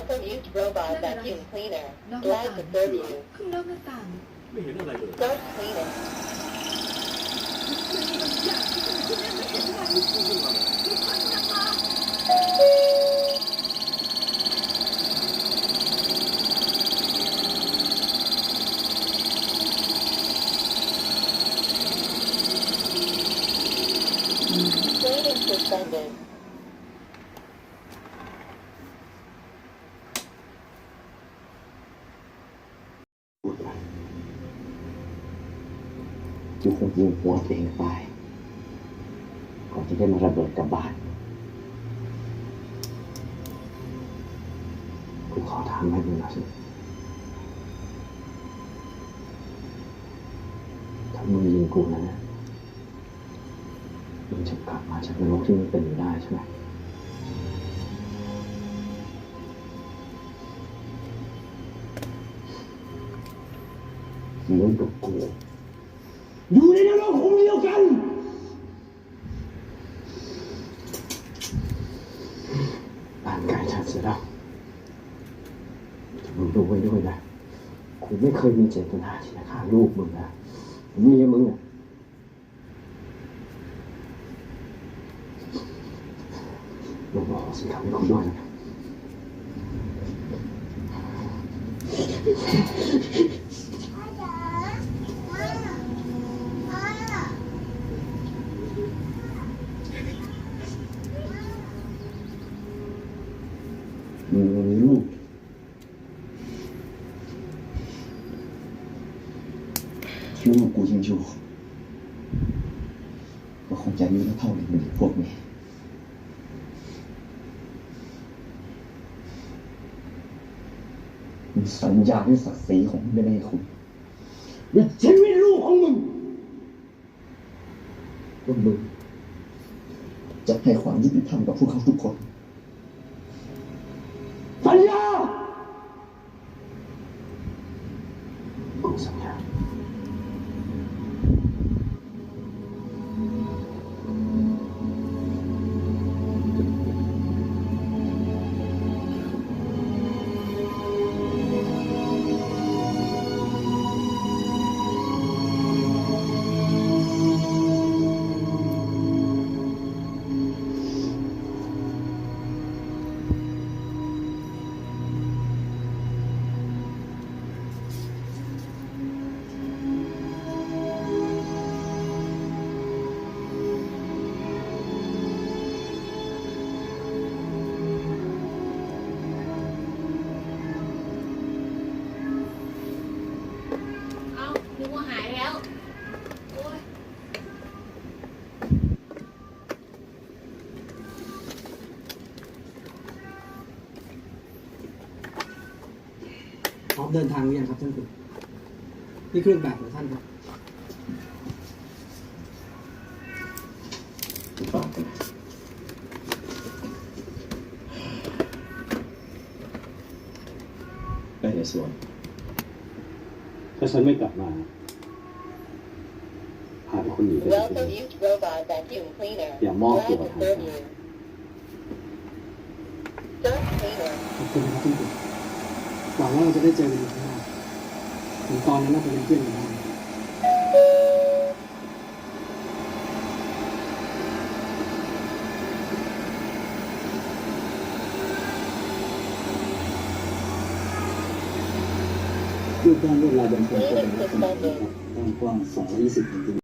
also used robot vacuum cleaner. Glad to serve you. ข้างนอกหน้าต่าง ไม่เห็นอะไรเลย Start cleaning. มันมีบางอย่างที่ทำให้คุณแม่ไม่เห็นมันมีควันออกมา Cleaning suspended. กูคงยิงหัวตัวเองตายก่อนที่ได้มาระเบิดกับบาดกูขอถามให้มึงหน่อยสิถ้ามึงยิงกูนะมึงจะกลับมาจากนรกที่มึงเป็นอยู่ได้ใช่ไหมมึงกับกูอยู่ในนรกของเดียวกันร่างกายฉันเสียแล้วมึงดูไว้ด้วยนะกูไม่เคยมีเจตนาที่จะฆ่าลูกมึงนะเมียมึงอ่ะมึงบอกสิครับให้กูด้วยนะมึงมีลูกกูยังอยู่ก็คงจะมีเท่าไหร่มันพวกนี้มึงสัญญาด้วยศักดิ์ศรีของมึงไม่ได้คุณด้วยชีวิตลูกของมึงว่ามึงจะให้ความยุติธรรมกับพวกเขาทุกคนสัญญากูสัญญานึกว่าหายแล้วโอ๊ยพร้อมเดินทางหรือยังครับท่านคุณนี่เครื่องแบบของท่านครับ ต่อไปไปในสวนถ้าฉันไม่กลับมาพาไปคนหนีไป Also used robot vacuum cleaner. อย่ามอบ Glad ตัว to ทาง serve ซ้าย you. Start cleaner. ขอบคุณนะครับท่านคุณหวังว่าเราจะได้เจอกันอีกครั้งถึงตอนนั้นเราจะเป็นเพื่อนกันได้รูปด้านลวดลายบนโครงกระดูกขนาดกว้าง220 เซนติเมตร